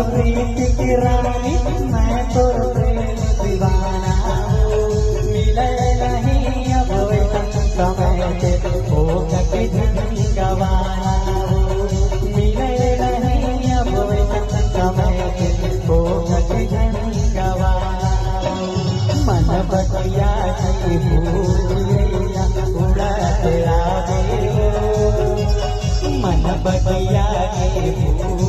प्रीत की रानी मैं तो प्रेम दीवाना हूँ। मिले नहीं अब समय से हो कभी धन गवाना हूँ। मिले नहीं अब समय से हो कभी धन गवाना हूँ। मन बतिया की भूलिया उड़त आवे हो। मन बतिया की